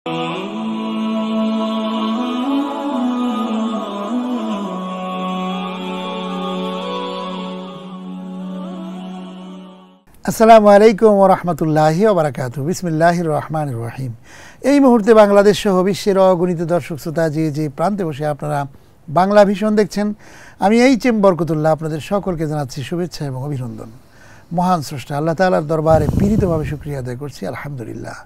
আসসালামু আলাইকুম ওয়া রাহমাতুল্লাহি ওয়া বারাকাতুহু। বিসমিল্লাহির রহমানির রহিম। এই মুহূর্তে বাংলাদেশ সহ বিশ্বের অগণিত দর্শক শ্রোতা যে প্রান্তে বসে আপনারা বাংলা ভিশন দেখছেন, আমি এইচ.এম. বরকতুল্লাহ আপনাদের সকলকে জানাচ্ছি শুভেচ্ছা এবং অভিনন্দন। মহান স্রষ্টা আল্লাহ তাআলার দরবারে বিনীতভাবে শুকরিয়া আদায় করছি, আলহামদুলিল্লাহ।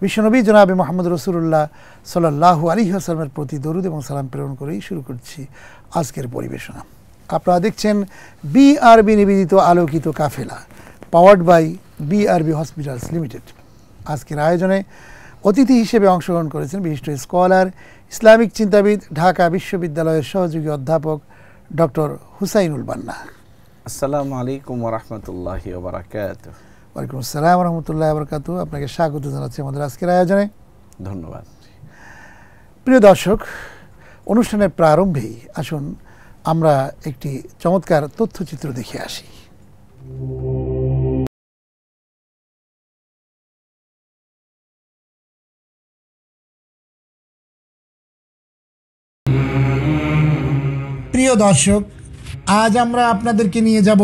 বিশ্বনবী জনাবে মুহাম্মদ রাসূলুল্লাহ সাল্লাল্লাহু আলাইহি ওয়াসাল্লামের প্রতি দরুদ এবং সালাম প্রেরণ করেই শুরু করছি আজকের পরিবেশনা। আপনারা দেখছেন বিআরবি নিবেদিত আলোকিত কাফেলা, powered by BRB hospitals limited. আজকের আয়োজনে অতিথি হিসেবে অংশগ্রহণ করেছেন বিশিষ্ট স্কলার, ইসলামিক চিন্তাবিদ, ঢাকা বিশ্ববিদ্যালয়ের সহযোগী অধ্যাপক ডক্টর হুসাইনুল বান্না। আসসালামু আলাইকুম ওয়া রাহমাতুল্লাহি ওয়া বারাকাতুহু। ওয়ালাইকুম আসসালাম ওয়া রাহমাতুল্লাহি ওয়া বারাকাতুহু। আপনাকে স্বাগত জানাচ্ছি আমাদের আজকের আয়োজনে। ধন্যবাদ। প্রিয় দর্শক, অনুষ্ঠানের প্রারম্ভেই আসুন আমরা একটি চমৎকার তথ্যচিত্র দেখে আসি। প্রিয় দর্শক, আজ আমরা আপনাদেরকে নিয়ে যাব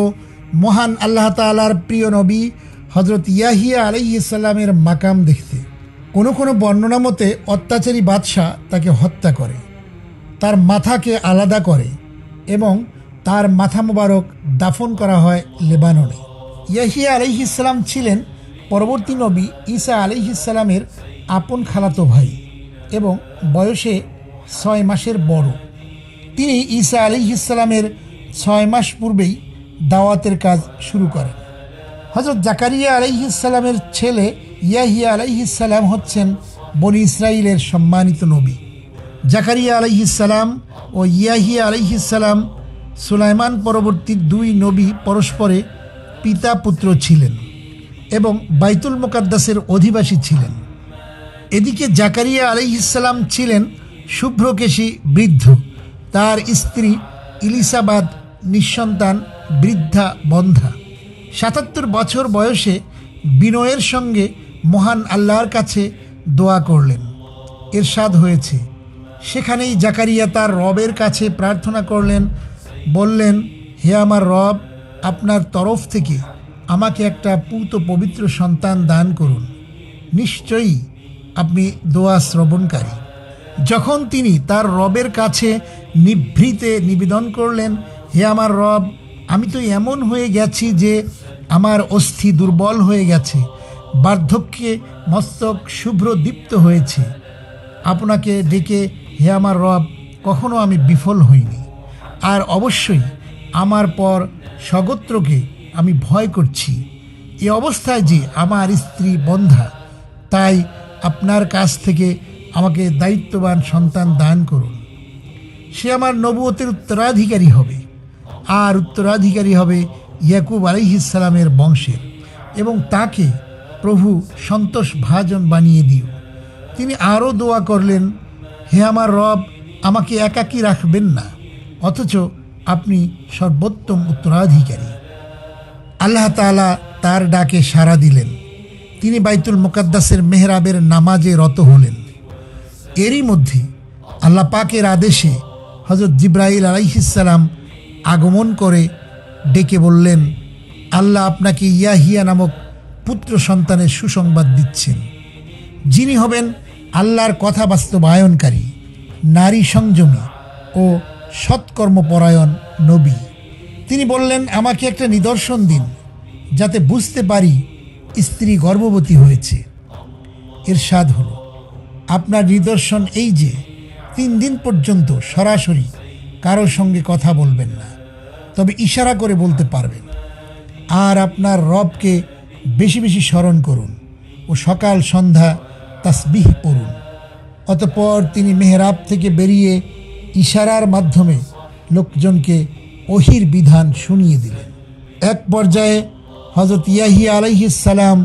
মহান আল্লাহ তাআলার প্রিয় নবী হযরত ইয়াহিয়া আলাইহিস সালামের মাকাম দেখতে। কোনো কোনো বর্ণনা মতে অত্যাচারী বাদশাহ তাকে হত্যা করে, তার মাথাকে আলাদা করে এবং তার মাথা মোবারক দাফন করা হয় লেবাননে। ইয়াহিয়া আলাইহিস সালাম ছিলেন পরবর্তী নবী ঈসা আলাইহিস সালামের আপন খালাতো ভাই এবং বয়সে 6 মাসের বড়। তিনি ঈসা আলাইহিস সালামের 6 মাস পূর্বেই দাওয়াতের কাজ শুরু করেন। হযরত জাকারিয়া আলাইহিস সালামের ছেলে ইয়াহিয়া আলাইহিস সালাম হচ্ছেন বনি ইসরাইলের সম্মানিত নবী। জাকারিয়া আলাইহিস সালাম ও ইয়াহিয়া আলাইহিস সালাম সুলাইমান পরবর্তী 2 নবী পরস্পরে পিতা পুত্র ছিলেন এবং বাইতুল মুকাদ্দাসের অধিবাসী ছিলেন। এদিকে জাকারিয়া আলাইহিস সালাম ছিলেন শুভ্রকেশী বৃদ্ধ, তার স্ত্রী ইলিসাবাত নিঃসন্তান বৃদ্ধা বন্ধা। 77 বছর বয়সে বিনয়ের সঙ্গে মহান আল্লাহর কাছে দোয়া করলেন। ইরশাদ হয়েছে, সেখানেই জাকারিয়া তার রবের কাছে প্রার্থনা করলেন, বললেন, হে আমার রব, আপনার তরফ থেকে আমাকে একটা পূত পবিত্র সন্তান দান করুন, নিশ্চয়ই আপনি দোয়া শ্রবণকারী। যখন তিনি তার রবের কাছে নিভৃতে নিবেদন করলেন, হে আমার রব, আমি তো এমন হয়ে গেছি যে আমার অস্থি দুর্বল হয়ে গেছে, বার্ধক্যে মস্তক শুভ্র দীপ্ত হয়েছে, আপনাকে ডেকে হে আমার রব কখনো আমি বিফল হইনি, আর অবশ্যই আমার পর স্বগোত্রকে আমি ভয় করছি। এ অবস্থায় যে আমার স্ত্রী বন্ধা, তাই আপনার কাছ থেকে আমাকে দায়িত্ববান সন্তান দান করুন। সে আমার নবুয়তের উত্তরাধিকারী হবে, আর উত্তরাধিকারী হবে ইয়াকুব আলাইহিস সালামের বংশের, এবং তাকে প্রভু সন্তোষ ভাজন বানিয়ে দিও। তিনি আরও দোয়া করলেন, হে আমার রব, আমাকে একাকী রাখবেন না, অথচ আপনি সর্বোত্তম উত্তরাধিকারী। আল্লাহ তাআলা তার ডাকে সাড়া দিলেন। তিনি বাইতুল মুকাদ্দাসের মেহরাবের নামাজে রত হলেন। এরই মধ্যে আল্লাহ পাকের আদেশে হযরত জিবরাইল আলাইহিস সালাম আগমন করে ডেকে বললেন, আল্লাহ আপনাকে ইয়াহিয়া নামক পুত্র সন্তানের সুসংবাদ দিচ্ছেন, যিনি হবেন আল্লাহর কথা বাস্তবায়নকারী, নারী সংযমী ও সৎকর্মপরায়ণ নবী। তিনি বললেন, আমাকে একটা নিদর্শন দিন, যাতে বুঝতে পারি স্ত্রী গর্ভবতী হয়েছে। ইরশাদ হলো, আপনার নিদর্শন এই যে 3 দিন পর্যন্ত সরাসরি কারোর সঙ্গে কথা বলবেন না, তবে ইশারা করে বলতে পারবেন। আর আপনার রবকে বেশি বেশি স্মরণ করুন ও সকাল সন্ধ্যা তাসবিহ পড়ুন। অতঃপর তিনি মেহরাব থেকে বেরিয়ে ইশারার মাধ্যমে লোকজনকে ওহির বিধান শুনিয়ে দিলেন। এক পর্যায়ে হযরত ইয়াহিয়া আলাইহিস সালাম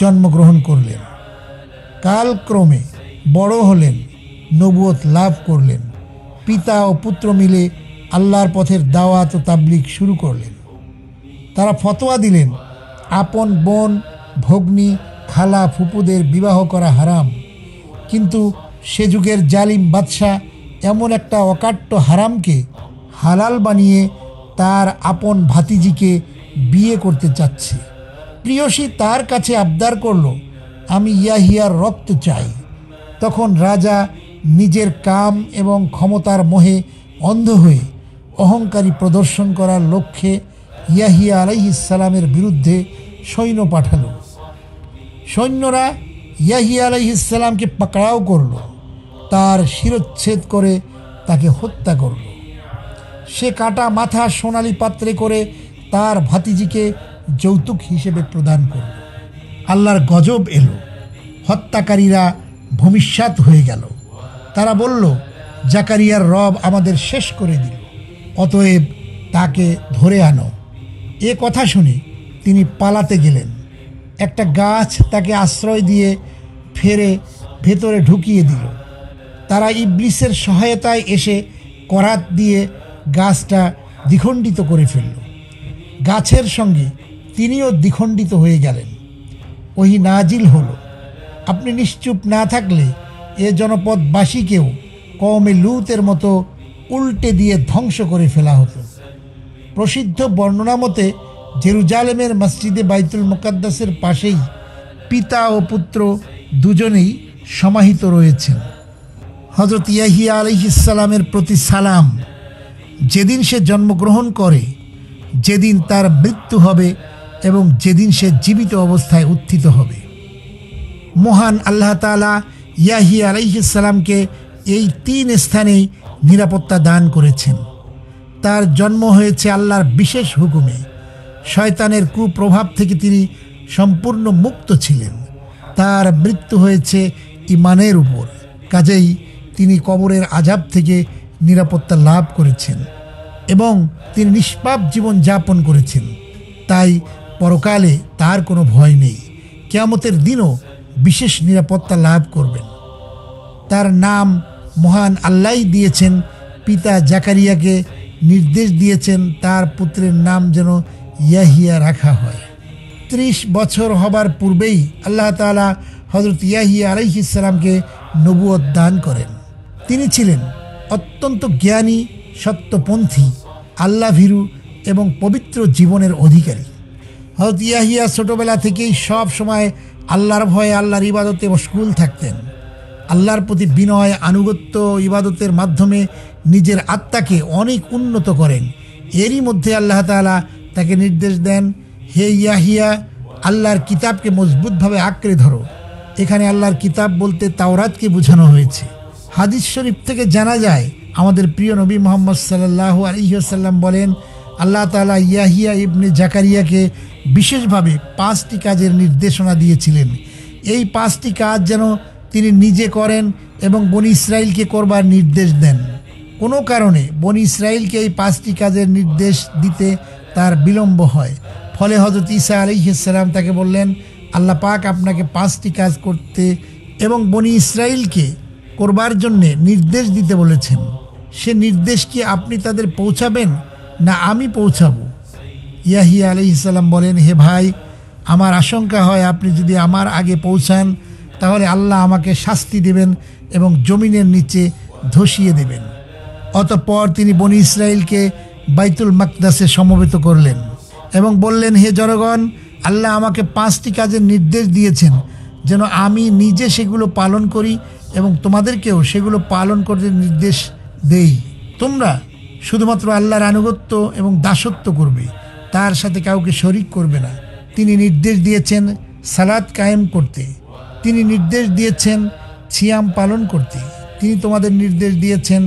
জন্মগ্রহণ করলেন। কালক্রমে বড় হলেন, নবুয়ত লাভ করলেন। পিতা ও পুত্র মিলে আল্লাহর পথের দাওয়াত ও তাবলীগ শুরু করলেন। তারা ফতোয়া দিলেন, আপন বোন, ভগ্নী, খালা, ফুপুদের বিবাহ করা হারাম, কিন্তু সে যুগের জালিম বাদশাহ এমন একটা অকাট্য হারামকে হালাল বানিয়ে তার আপন ভাতিজিকে বিয়ে করতে চাচ্ছে। প্রিয়সী তার কাছে আবদার করল, আমি ইয়াহিয়ার রক্ত চাই। তখন রাজা নিজের কাম এবং ক্ষমতার মোহে অন্ধ হয়ে অহংকারী প্রদর্শন করার লক্ষ্যে ইয়াহিয়া আলাইহিস সালামের বিরুদ্ধে সৈন্য পাঠালো। সৈন্যরা ইয়াহিয়া আলাইহিস সালামকে পাকড়াও করল, তার শিরচ্ছেদ করে তাকে হত্যা করল। সে কাটা মাথা সোনালি পাত্রে করে তার ভাতিজিকে যৌতুক হিসেবে প্রদান করল। আল্লাহর গজব এলো, হত্যাকারীরা ভূমিষ্যাৎ হয়ে গেল। তারা বলল, জাকারিয়ার রব আমাদের শেষ করে দিল, অতএব তাকে ধরে আনো। এ কথা শুনে তিনি পালাতে গেলেন। একটা গাছ তাকে আশ্রয় দিয়ে ফেরে ভেতরে ঢুকিয়ে দিল। তারা ইবলিসের সহায়তায় এসে করাত দিয়ে গাছটা দ্বিখণ্ডিত করে ফেলল। গাছের সঙ্গে তিনিও দ্বিখণ্ডিত হয়ে গেলেন। ওহি নাজিল হলো, আপনি নিশ্চুপ না থাকলে এ জনপদবাসীকেও কওমে লূতের মতো উল্টে দিয়ে ধ্বংস করে ফেলা হতো। প্রসিদ্ধ বর্ণনা মতে জেরুজালেমের মসজিদে বাইতুল মুকাদ্দাসের পাশেই পিতা ও পুত্র দুজনেই সমাহিত রয়েছেন। হযরত ইয়াহিয়া আলাইহিস সালামের প্রতি সালাম। যেদিন সে জন্মগ্রহণ করে, যেদিন তার মৃত্যু হবে এবং যেদিন সে জীবিত অবস্থায় উত্থিত হবে। মহান আল্লাহ তাআলা ইয়াহিয়া আলাইহিস সালামকে এই 3 স্থানেই নিরাপত্তা দান করেছেন। তার জন্ম হয়েছে আল্লাহর বিশেষ হুকুমে। শয়তানের কুপ্রভাব থেকে তিনি সম্পূর্ণ মুক্ত ছিলেন। তার মৃত্যু হয়েছে ঈমানের উপর, কাজেই তিনি কবরের আযাব থেকে নিরাপত্তা লাভ করেছেন এবং তিনি নিষ্পাপ জীবন যাপন করেছেন। তাই পরকালে তার কোনো ভয় নেই। কিয়ামতের দিনও বিশেষ নিরাপত্তা লাভ করবেন। তার নাম মহান আল্লাহই দিয়েছেন। পিতা জাকারিয়াকে নির্দেশ দিয়েছেন তার পুত্রের নাম যেন ইয়াহিয়া রাখা হয়। 30 বছর হবার পূর্বেই আল্লাহ তাআলা হযরত ইয়াহিয়া আলাইহিস সালামকে নবুয়ত দান করেন। তিনি ছিলেন অত্যন্ত জ্ঞানী, সত্যপন্থী, আল্লাহ ভীরু এবং পবিত্র জীবনের অধিকারী। হযরত ইয়াহিয়া ছোটবেলা থেকেই সব সময় আল্লাহর ভয়ে আল্লাহর ইবাদতে মশগুল থাকতেন। আল্লাহর প্রতি বিনয়, আনুগত্য, ইবাদতের মাধ্যমে নিজের আত্মাকে অনেক উন্নত করেন। এরই মধ্যে আল্লাহ তাআলা তাকে নির্দেশ দেন, হে ইয়াহিয়া, আল্লাহর কিতাবকে মজবুতভাবে আঁকড়ে ধরো। এখানে আল্লাহর কিতাব বলতে তাওরাতকে বোঝানো হয়েছে। হাদিস শরীফ থেকে জানা যায়, আমাদের প্রিয় নবী মুহাম্মদ সাল্লাল্লাহু আলাইহি ওয়াসাল্লাম বলেন, আল্লাহ তাআলা ইয়াহিয়া ইবনে জাকারিয়াকে বিশেষভাবে 5টি কাজের নির্দেশনা দিয়েছিলেন। এই 5টি কাজ যেন তিনি নিজে করেন এবং বনি ইসরাইলকে করবার নির্দেশ দেন। কোনো কারণে বনি ইসরাইলকে এই 5টি কাজের নির্দেশ দিতে তার বিলম্ব হয়। ফলে হযরত ঈসা আলাইহিস সালাম তাকে বললেন, আল্লাহ পাক আপনাকে 5টি কাজ করতে এবং বনি ইসরাইলকে করবার জন্যে নির্দেশ দিতে বলেছেন। সে নির্দেশ কি আপনি তাদের পৌঁছাবেন না আমি পৌঁছাবো? ইয়াহিয়া আলাইহিস সালাম বলেন, হে ভাই, আমার আশঙ্কা হয় আপনি যদি আমার আগে পৌঁছান তাহলে আল্লাহ আমাকে শাস্তি দেবেন এবং জমিনের নিচে ধসিয়ে দেবেন। অতঃপর তিনি বনি ইসরাইলকে বাইতুল মাকদাসে সমবেত করলেন এবং বললেন, হে জনগণ, আল্লাহ আমাকে 5টি কাজের নির্দেশ দিয়েছেন যেন আমি নিজে সেগুলো পালন করি এবং তোমাদেরকেও সেগুলো পালন করতে নির্দেশ দেই। তোমরা শুধুমাত্র আল্লাহর আনুগত্য এবং দাসত্ব করবে, তার সাথে কাউকে শরিক করবে না। তিনি নির্দেশ দিয়েছেন সালাত কায়েম করতে, তিনি নির্দেশ দিয়েছেন সিয়াম পালন করতে, তিনি তোমাদের নির্দেশ দিয়েছেন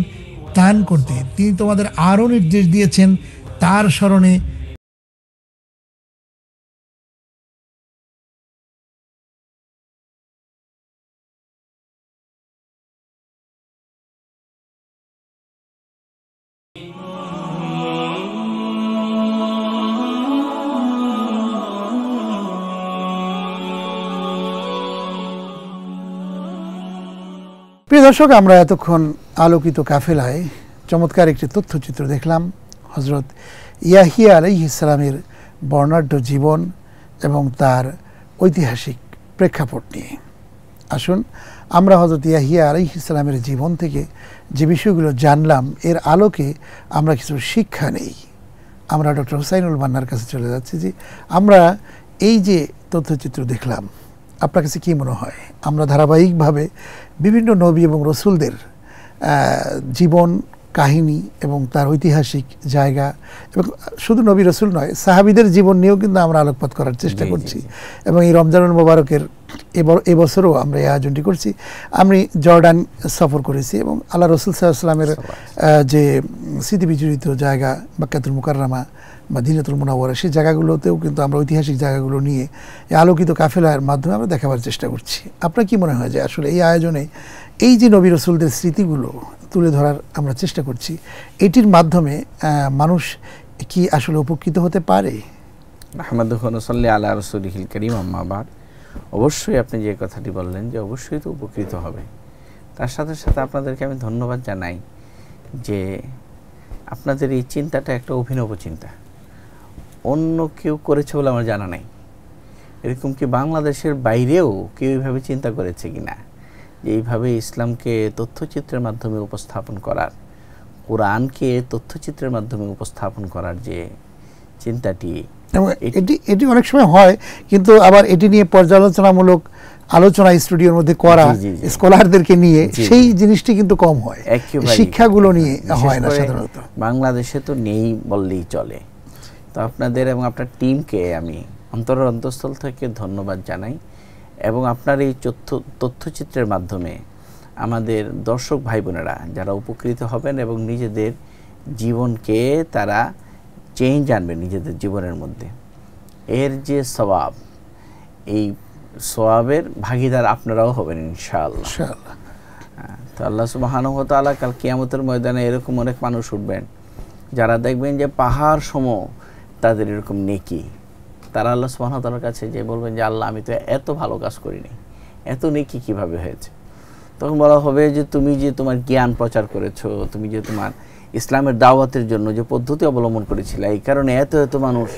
দান করতে, তিনি তোমাদের আরও নির্দেশ দিয়েছেন তার স্মরণে প্রিয় দর্শক, আমরা এতক্ষণ আলোকিত কাফেলায় চমৎকার একটি তথ্যচিত্র দেখলাম হযরত ইয়াহিয়া আলাইহিস সালামের বর্ণাঢ্য জীবন এবং তার ঐতিহাসিক প্রেক্ষাপট নিয়ে। আসুন আমরা হযরত ইয়াহিয়া আলাইহিস সালামের জীবন থেকে যে বিষয়গুলো জানলাম এর আলোকে আমরা কিছু শিক্ষা নেই। আমরা ডক্টর হুসাইনুল মান্নার কাছে চলে যাচ্ছি যে আমরা এই যে তথ্যচিত্র দেখলাম, আপনার কাছে কী মনে হয় আমরা ধারাবাহিকভাবে বিভিন্ন নবী এবং রসুলদের জীবন কাহিনী এবং তার ঐতিহাসিক জায়গা এবং শুধু নবী রসুল নয় সাহাবীদের জীবন নিয়েও কিন্তু আমরা আলোকপাত করার চেষ্টা করছি। এবং এই রমজানুল মোবারকের এবছরও আমরা এই আয়োজনটি করছি। আমি জর্ডান সফর করেছি এবং আল্লাহ রসুল সাল্লাল্লাহু আলাইহি ওয়াসাল্লামের যে স্মৃতিবিজড়িত জায়গা মক্কাতুল মুকাররমা মদিনাতুল মুনাওয়ারা সেই জায়গাগুলোতেও কিন্তু আমরা ঐতিহাসিক জায়গাগুলো নিয়ে এই আলোকিত কাফেলার মাধ্যমে আমরা দেখাবার চেষ্টা করছি। আপনার কি মনে হয় যে আসলে এই আয়োজনে এই যে নবী রসুলদের স্মৃতিগুলো তুলে ধরার আমরা চেষ্টা করছি, এটির মাধ্যমে মানুষ কি আসলে উপকৃত হতে পারে? আহমাদুহু নসাল্লি আলা রাসূলিহিল কারীম, আম্মা বাদ। অবশ্যই আপনি যে কথাটি বললেন যে অবশ্যই তো উপকৃত হবে। তার সাথে সাথে আপনাদেরকে আমি ধন্যবাদ জানাই যে আপনাদের এই চিন্তাটা একটা অভিনব চিন্তা, অন্য কেউ করেছে বলে আমার জানা নাই। এরকম কি বাংলাদেশের বাইরেও কেউ এইভাবে চিন্তা করেছে কিনা যে এইভাবে ইসলামকে তথ্যচিত্রের মাধ্যমে উপস্থাপন করার, কোরআনকে তথ্যচিত্রের মাধ্যমে উপস্থাপন করার যে চিন্তাটি, এটি অনেক সময় হয় কিন্তু আবার এটি নিয়ে পর্যালোচনামূলক আলোচনা স্টুডিওর মধ্যে করা স্কলারদেরকে নিয়ে সেই জিনিসটি কিন্তু কম হয়, শিক্ষাগুলো নিয়ে হয় না সাধারণত। বাংলাদেশে তো নেই বললেই চলে। তো আপনাদের এবং আপনার টিমকে আমি অন্তরের অন্তঃস্থল থেকে ধন্যবাদ জানাই এবং আপনার এই তথ্যচিত্রের মাধ্যমে আমাদের দর্শক ভাই বোনেরা যারা উপকৃত হবেন এবং নিজেদের জীবনকে তারা চেঞ্জ আনবে নিজেদের জীবনের মধ্যে, এর যে সওয়াব, এই সওয়াবের ভাগীদার আপনারাও হবেন ইনশাআল্লাহ। তো আল্লাহ সুবহানাহু ওয়া তাআলা কাল কিয়ামতের ময়দানে এরকম অনেক মানুষ উঠবেন যারা দেখবেন যে পাহাড় সম তাদের এরকম নেকি, তারা আল্লাহ সুবহানাহু ওয়া তাআলার কাছে যে বলবেন যে আল্লাহ আমি তো এত ভালো কাজ করিনি, এত নেকি কিভাবে হয়েছে? তখন বলা হবে যে তুমি যে তোমার জ্ঞান প্রচার করেছো, তুমি যে তোমার ইসলামের দাওয়াতের জন্য যে পদ্ধতি অবলম্বন করেছিলে এই কারণে এত এত মানুষ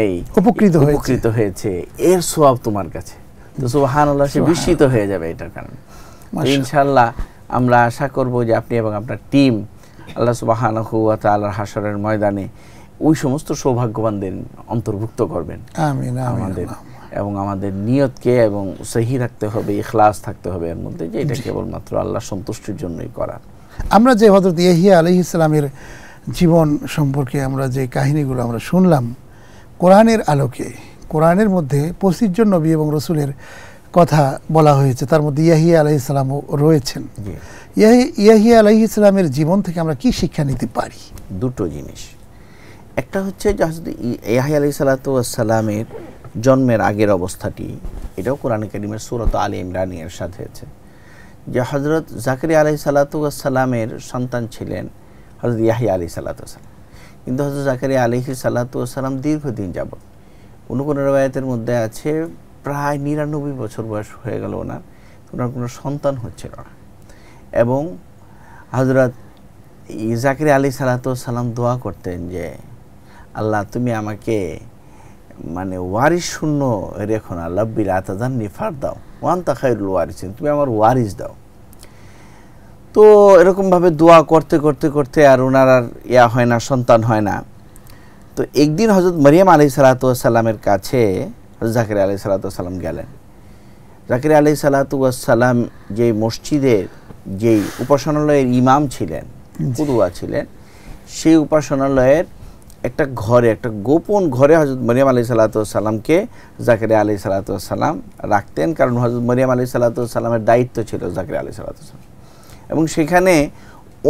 এই উপকৃত হয়েছে, এর সওয়াব তোমার কাছে। তো সুবহানাল্লাহ, সে বিস্মিত হয়ে যাবে এটার কারণে। ইনশাআল্লাহ আমরা আশা করব যে আপনি এবং আপনার টিম আল্লাহ সুবহানাহু ওয়া তাআলার হাশরের ময়দানে ওই সমস্ত সৌভাগ্যবানদের অন্তর্ভুক্ত করবেন। আমিন। আমাদের এবং আমাদের নিয়তকে এবং সহি রাখতে হবে, ইখলাস থাকতে হবে এর মধ্যে, যে এটা কেবলমাত্র আল্লাহর সন্তুষ্টির জন্যই করা। আমরা যে হযরত ইয়াহিয়া আলাইহিস সালামের জীবন সম্পর্কে আমরা যে কাহিনীগুলো আমরা শুনলাম কোরআনের আলোকে, কোরআনের মধ্যে 25 জন নবী এবং রসুলের কথা বলা হয়েছে, তার মধ্যে ইয়াহিয়া আলাইহিস সালামও রয়েছেন। ইয়াহিয়া আলাইহিস সালামের জীবন থেকে আমরা কি শিক্ষা নিতে পারি? দুটো জিনিস। একটা হচ্ছে যে হযরত ইয়াহিয়া আলাইহিস সালামের জন্মের আগের অবস্থাটি, এটাও কোরআনে কারীমের সূরা আলে ইমরান এর সাথে আছে যে হযরত জাকারিয়া আলাইহিস সালামের সন্তান ছিলেন হযরত ইয়াহিয়া আলাইহিস সালাম। কিন্তু হযরত জাকারিয়া আলাইহিস সালাম দীর্ঘদিন যাবত, কোনো কোনো রওয়ায়াতের মধ্যে আছে প্রায় 99 বছর বয়স হয়ে গেল ওনার, ওনার কোনো সন্তান হচ্ছিল না। এবং হযরত জাকারিয়া আলাইহিস সালাম দোয়া করতেন যে আল্লাহ তুমি আমাকে মানে ওয়ারিস শূন্য রেখো না, লাব্বি লা তাযারনি ফারদাও ওয়া আনতা খায়রুল ওয়ারিসিন, তুমি আমার ওয়ারিস দাও। তো এরকমভাবে দোয়া করতে করতে করতে আর ওনার আর হয় না, সন্তান হয় না। তো একদিন হযরত মারিয়াম আলাইহিস সালামের কাছে হযরত জাকারিয়া আলাইহিস সালাম গেলেন। জাকারিয়া আলাইহিস সালাম যে মসজিদের যেই উপাসনালয়ের ইমাম ছিলেন, কুদওয়া ছিলেন, সেই উপাসনালয়ের একটা ঘরে, একটা গোপন ঘরে হযরত মারিয়াম আলাইহিস সালামকে জাকারিয়া আলাইহিস সালাম রাখতেন, কারণ হযরত মারিয়াম আলাইহিস সালামের দায়িত্ব ছিল জাকারিয়া আলাইহিস সালাম। এবং সেখানে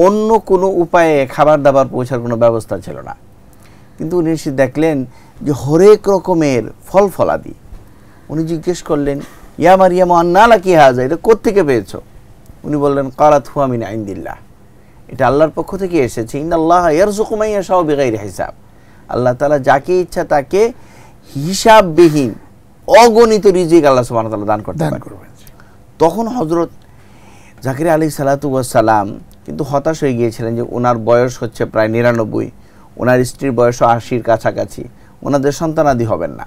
অন্য কোনো উপায়ে খাবার দাবার পৌঁছার কোনো ব্যবস্থা ছিল না। কিন্তু উনি এসে দেখলেন যে হরেক রকমের ফল ফলাদি। উনি জিজ্ঞেস করলেন ইয়া মারিয়াম আন্না লাকি হাযা, এটা কোত্থেকে পেয়েছো? উনি বললেন ক্বালাত হুয়া মিন ইনদিল্লাহ, এটা আল্লাহর পক্ষ থেকে এসেছে। ইন্নাল্লাহা ইয়ারযুকু মান ইয়াশাউ বিগাইরি হিসাব, আল্লাহ তাআলা যাকে ইচ্ছা তাকে হিসাববিহীন অগণিত রিজিক আল্লাহ সুবহানাহু ওয়া তাআলা দান করতে পারেন। তখন হযরত জাকারিয়া আলাইহিস সালাম কিন্তু হতাশ হয়ে গিয়েছিলেন যে ওনার বয়স হচ্ছে প্রায় 99, ওনার স্ত্রীর বয়স 80-র কাছাকাছি, ওনাদের সন্তানাদি হবেন না।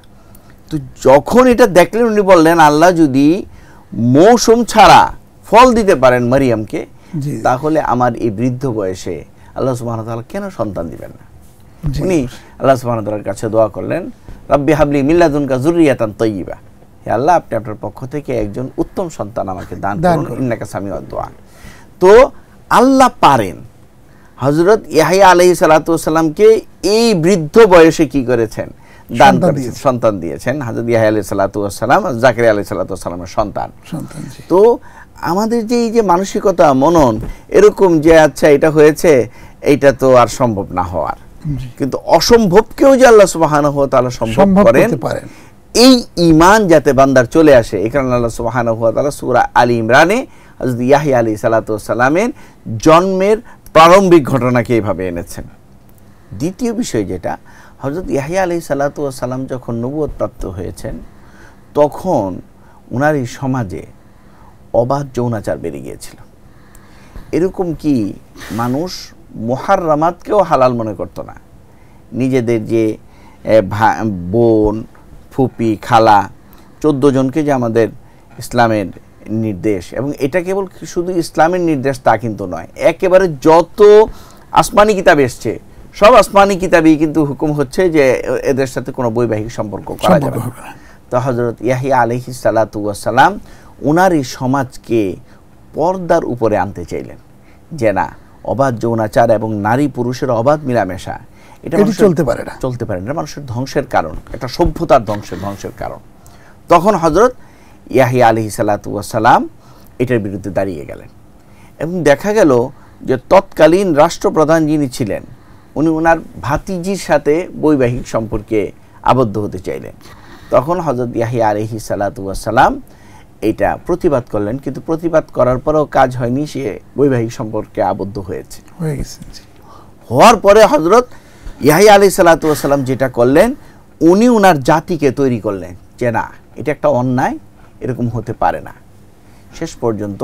তো যখন এটা দেখলেন উনি বললেন আল্লাহ যদি মৌসুম ছাড়া ফল দিতে পারেন মারিয়ামকে, জি। তাহলে আমার এই বৃদ্ধ বয়সে আল্লাহ সুবহানাহু ওয়া তাআলা কেন সন্তান দিবেন না? জি। উনি আল্লাহ সুবহানাহু ওয়া তাআলার কাছে দোয়া করলেন, রাব্বি হাবলি মিন লাদুনকা যুররিয়াতান তাইয়্যিবা, হে আল্লাহ আপনি আপনার পক্ষ থেকে একজন উত্তম সন্তান আমাকে দান করুন, ইন্নাকা সামিউদ দুআ। তো আল্লাহ পারেন। হযরত ইয়াহইয়া আলাইহিস সালাতু ওয়াস সালামকে এই বৃদ্ধ বয়সে কি করেছেন? দান করেছেন, সন্তান দিয়েছেন। হযরত ইয়াহইয়া আলাইহিস সালাতু ওয়াস সালাম জাকারিয়া আলাইহিস সালাতু ওয়াস সালামের সন্তান। তো আমাদের যে এই যে মানসিকতা, মনন এরকম যে আচ্ছা এটা হয়েছে, এইটা তো আর সম্ভব না হওয়ার, কিন্তু অসম্ভবকেও যে আল্লাহ সুবহানাহু ওয়া তাআলা সম্ভব করেন, এই ঈমান যাতে বান্দার চলে আসে, এই কারণে আল্লাহ সুবহানাহু ওয়া তাআলা সূরা আলী ইমরানে হযরত ইয়াহইয়া আলাইহিস সালাতু ওয়াস সালামের জন্মের প্রারম্ভিক ঘটনাকে এইভাবে এনেছেন। দ্বিতীয় বিষয় যেটা, হযরত ইয়াহইয়া আলাইহিস সালাতু ওয়াস সালাম যখন নবুয়ত প্রাপ্ত হয়েছেন, তখন ওনার এই সমাজে অবাধ যৌনাচার বেড়ে গিয়েছিল। এরকম কি মানুষ মুহাররামাতকেও হালাল মনে করতো না। নিজেদের যে বোন, ফুপি, খালা 14 জনকে যে আমাদের ইসলামের নির্দেশ, এবং এটা কেবল শুধু ইসলামের নির্দেশ তা কিন্তু নয়, একেবারে যত আসমানি কিতাব এসছে সব আসমানি কিতাবই কিন্তু হুকুম হচ্ছে যে এদের সাথে কোনো বৈবাহিক সম্পর্ক করা যাবে না। তো হযরত ইয়াহইয়া আলাইহিস সালাতু ওয়াস সালাম ওনার এই সমাজকে পর্দার উপরে আনতে চাইলেন, যে না অবাধ যৌনাচার এবং নারী পুরুষের অবাধ মিলামেশা এটা চলতে পারে না, মানুষের ধ্বংসের কারণ, একটা সভ্যতার ধ্বংসের কারণ। তখন হযরত ইয়াহইয়া আলাইহিস সালাতু ওয়াস সালাম এটার বিরুদ্ধে দাঁড়িয়ে গেলেন, এবং দেখা গেল যে তৎকালীন রাষ্ট্রপ্রধান যিনি ছিলেন উনি ওনার ভাতিজির সাথে বৈবাহিক সম্পর্কে আবদ্ধ হতে চাইলেন। তখন হযরত ইয়াহইয়া আলাইহিস সালাতু ওয়াস সালাম এটা প্রতিবাদ করলেন, কিন্তু প্রতিবাদ করার পরেও কাজ হয়নি, সে বৈবাহিক সম্পর্কে আবদ্ধ হয়ে গেছে। হওয়ার পরে হযরত ইয়াহইয়া আলাইহিস সালাতু ওয়াস সালাম যেটা করলেন, উনি ওনার জাতিকে তৈরি করলেন যে না এটা একটা অন্যায়, এরকম হতে পারে না। শেষ পর্যন্ত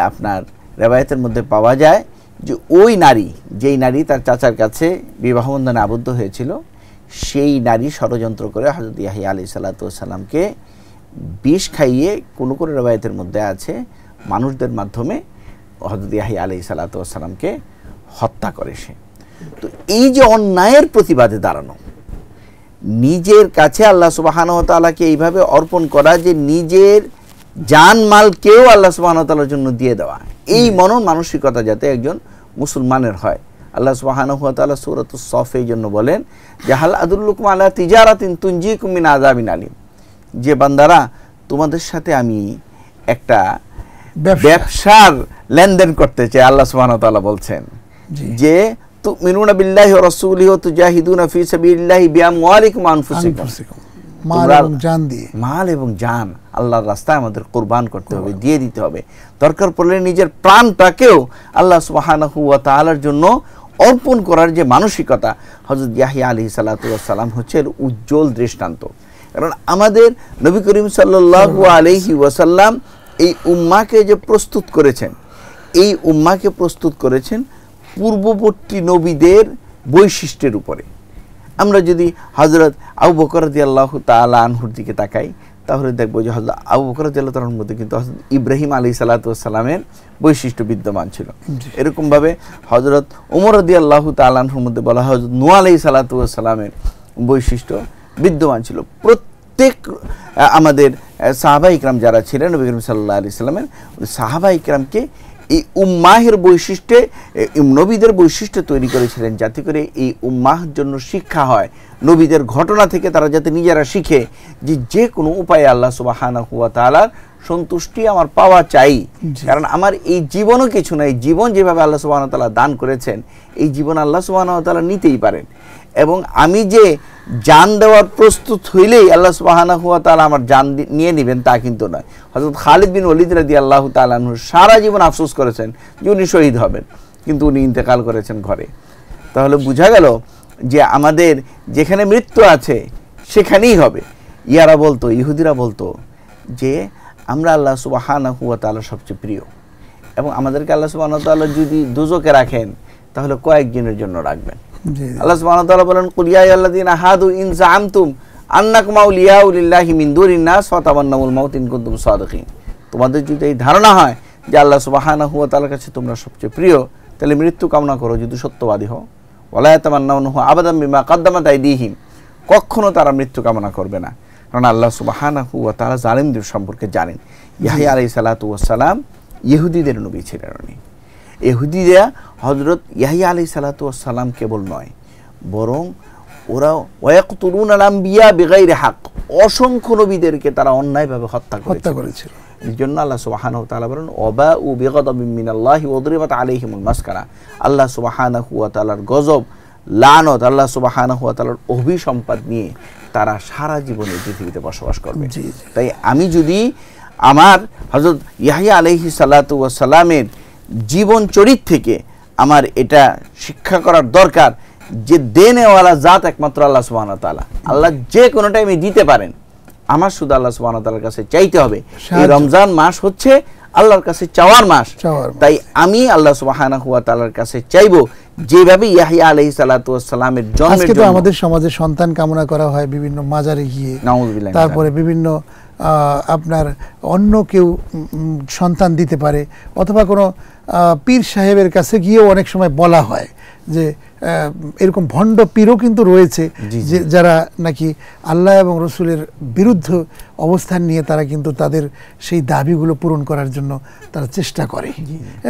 আপনার রেওয়ায়েতের মধ্যে পাওয়া যায় যে ওই নারী, যেই নারী তার চাচার কাছে বিবাহ বন্ধনে আবদ্ধ হয়েছিল, সেই নারী ষড়যন্ত্র করে হযরত ইয়াহইয়া আলাইহিস সালাতু ওয়াস সালামকে বিষ খাইয়ে, কোনো কোনো রেওয়ায়েতের মধ্যে আছে মানুষদের মাধ্যমে হযরত ইয়াহইয়া আলাইহিস সালাতু ওয়াস সালামকে হত্যা করে সে। তো এই যে অন্যায়ের প্রতিবাদে দাঁড়ানো, নিজের কাছে আল্লাহ সুবহানাহু ওয়া তাআলাকে এইভাবে অর্পণ করা যে নিজের জানমালকেও আল্লাহ সুবহানাহু ওয়া তাআলার জন্য দিয়ে দেওয়া, এই মনন মানসিকতা যাতে একজন মুসলমানের হয়। আল্লাহ সুবহানাহু ওয়া তাআলা সূরাতুস সফ এই জন্য বলেন যে হাল আদুল্লুকুম আলা তিজারাতিন তুনজিকুম মিন আযাবিন আলিম, যে বান্দারা তোমাদের সাথে আমি একটা ব্যবসার লেনদেন করতে চাই। আল্লাহ সুবহানাহু ওয়া তাআলা বলছেন যে তুমিনুনা বিল্লাহি ওয়া রাসূলিহি ওয়া তুজাহিদুনা ফি সাবিলিল্লাহি বিআমওয়ালিকুম ওয়া আনফুসিকুম, মাল এবং জান আল্লাহর রাস্তায় আমাদের কুরবান করতে হবে, দিয়ে দিতে হবে। দরকার পড়লে নিজের প্রাণটাকেও আল্লাহ সুবহানাহু ওয়া তাআলার জন্য অর্পণ করার যে মানসিকতা, হযরত ইয়াহইয়া আলাইহিস সালাতু ওয়াস সালাম হচ্ছে উজ্জ্বল দৃষ্টান্ত। কারণ আমাদের নবী করিম সাল্লাল্লাহু আলাইহি ওয়াসাল্লাম এই উম্মাহকে যে প্রস্তুত করেছেন, এই উম্মাহকে প্রস্তুত করেছেন পূর্ববর্তী নবীদের বৈশিষ্ট্যের উপরে। আমরা যদি হযরত আবু বকর রাদিয়াল্লাহু তাআলা আনহুর দিকে তাকাই, তাহলে দেখব যে হযরত আবু বকর রাদিয়াল্লাহু তাআলার মধ্যে কিন্তু হযরত ইব্রাহিম আলাইহিস সালাতু ওয়াস সালামের বৈশিষ্ট্য বিদ্যমান ছিল। এরকম ভাবে হযরত ওমর রাদিয়াল্লাহু তাআলা আনহুর মধ্যে বলা হয় হযরত নূহ আলাইহিস সালাতু ওয়াস সালামের বৈশিষ্ট্য বিদ্যমান ছিল। প্রত্যেক আমাদের সাহাবা ইকরাম যারা ছিলেন নবী করিম সাল্লাল্লাহু আলাইহি সাল্লামের সাহাবা ইকরামকে এই উম্মাহের বৈশিষ্ট্যে, নবীদের বৈশিষ্ট্য তৈরি করেছিলেন, যাতে করে এই উম্মাহর জন্য শিক্ষা হয়, নবীদের ঘটনা থেকে তারা যাতে নিজেরা শিখে যে যে কোনো উপায়ে আল্লাহ সুবহানাহু ওয়া তাআলার সন্তুষ্টি আমার পাওয়া চাই। কারণ আমার এই জীবনও কিছু নাই, জীবন যেভাবে আল্লাহ সুবহানাহু ওয়া তাআলা দান করেছেন, এই জীবন আল্লাহ সুবহানাহু ওয়া তাআলা নিতেই পারেন, এবং আমি যে জান দেওয়ার প্রস্তুত হইলেই আল্লাহ সুবহানাহু ওয়া তাআলা আমার জান নিয়ে নেবেন তা কিন্তু নয়। হযরত খালিদ বিন ওয়ালিদ রাদিয়াল্লাহু তাআলা আনহু সারা জীবন আফসোস করেছেন যে উনি শহীদ হবেন, কিন্তু উনি ইন্তেকাল করেছেন ঘরে। তাহলে বোঝা গেল যে আমাদের যেখানে মৃত্যু আছে সেখানেই হবে। ইয়ারা বলতো, ইহুদিরা বলতো যে আমরা আল্লাহ সুবহানাহু ওয়া তাআলা সবচেয়ে প্রিয়, এবং আমাদেরকে আল্লাহ সুবহানাহু ওয়া তাআলা যদি দোজখে রাখেন তাহলে কয়েকদিনের জন্য রাখবেন। আল্লাহ সুবহানাহু ওয়া তাআলা বলেন কুল ইয়া আইয়ুহাল্লাযীনা হাদু ইন যাআমতুম আন্নাকুম আউলিয়াউ লিল্লাহি মিন দুনিন নাস ফাতামান্নাউল মাউত ইন কুনতুম সাদিকিন। তোমাদের যদি এই ধারণা হয় যে আল্লাহ সুবহানাহু ওয়া তাআলার কাছে তোমরা সবচেয়ে প্রিয়, তাহলে মৃত্যু কামনা করো যদি সত্যবাদী হও। ওয়ালা ইয়াতামান্নাউনাহু আবাদাম বিমা কাদ্দামাত আইদিহিম, কখনো তারা মৃত্যু কামনা করবে না, কারণ আল্লাহ সুবহানাহু ওয়া তাআলা জালিমদের সম্পর্কে জানেন। ইয়াহইয়া আলাইহিস সালাতু ওয়াস সালাম ইহুদিদের নবী ছিলেন উনি। ইহুদিরা হযরত ইয়াহইয়া আলাইহিস সালাতু ওয়াস সালাম কেবল নয়, বরং ওরা ওয়ায়াকতুলুনাল আম্বিয়া বিগাইরি হক, অসংখ্য নবীদেরকে তারা অন্যায়ভাবে হত্যা করেছিল। এই জন্য আল্লাহ সুবহানাহু ওয়া তাআলা বলেন ওয়াবাউ বিগাদাবিন মিনাল্লাহি ওয়াদরিবাত আলাইহিমুল মাসকানা, আল্লাহ সুবহানাহু ওয়া তাআলার গজব, লানত, আল্লাহ সুবহানাহু ওয়া তাআলার অভিসম্পাদ নিয়ে তারা সারা জীবন এই পৃথিবীতে বসবাস করবে। তাই আমি যদি আমার হযরত ইয়াহইয়া আলাইহিস সালাতু ওয়াস সালামের জীবন চরিত্র থেকে আমার এটা শিক্ষা করার দরকার যে দেনেওয়ালা জাত একমাত্র আল্লাহ সুবহানাহু ওয়া তাআলা। আল্লাহ যে কোনো টাইমে দিতে পারেন, আমার শুধু আল্লাহ সুবহানাহু ওয়া তাআলার কাছে চাইতে হবে। এই রমজান মাস হচ্ছে আল্লাহর কাছে চাওয়ার মাস, তাই আমি আল্লাহ সুবহানাহু ওয়া তাআলার কাছে চাইবো যেভাবে ইয়াহইয়া আলাইহিস সালাতু ওয়াস সালামের জন্মের জন্য। আজকে তো আমাদের সমাজে সন্তান কামনা করা হয় বিভিন্ন মাজারে গিয়ে, তারপরে বিভিন্ন আপনার অন্য কেউ সন্তান দিতে পারে, অথবা কোনো পীর সাহেবের কাছে গিয়েও অনেক সময় বলা হয় যে এরকম ভণ্ড পীরও কিন্তু রয়েছে যে যারা নাকি আল্লাহ এবং রসুলের বিরুদ্ধ অবস্থান নিয়ে তারা কিন্তু তাদের সেই দাবিগুলো পূরণ করার জন্য তারা চেষ্টা করে।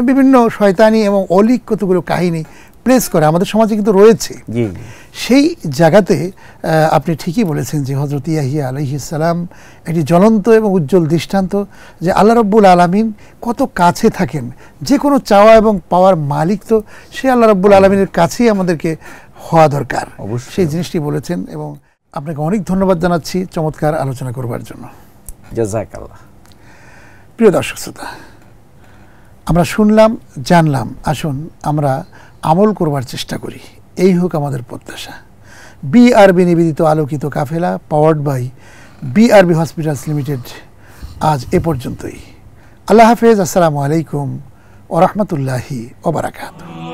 বিভিন্ন শয়তানি এবং অলিক কতগুলো কাহিনী প্লেস করে আমাদের সমাজে কিন্তু রয়েছে। সেই জায়গাতে আপনি ঠিকই বলেছেন যে হযরত ইয়াহইয়া আলাইহিস সালাম একটি জ্বলন্ত এবং উজ্জ্বল দৃষ্টান্ত যে আল্লাহ রাব্বুল আলামিন কত কাছে থাকেন। যে কোনো চাওয়া এবং পাওয়ার মালিক তো সে আল্লাহ রাব্বুল আলামিনের কাছেই আমাদেরকে হওয়া দরকার, সেই জিনিসটি বলেছেন। এবং আপনাকে অনেক ধন্যবাদ জানাচ্ছি চমৎকার আলোচনা করবার জন্য। জাযাকাল্লাহ। প্রিয় দর্শক শ্রোতা, আমরা শুনলাম, জানলাম, আসুন আমরা আমল করবার চেষ্টা করি, এই হোক আমাদের প্রত্যাশা। বিআরবি নিবেদিত আলোকিত কাফেলা powered by BRB hospitals limited আজ এ পর্যন্তই। আল্লাহ হাফেজ। আসসালামু আলাইকুম ওয়া রাহমাতুল্লাহি ওয়া বারাকাতুহু।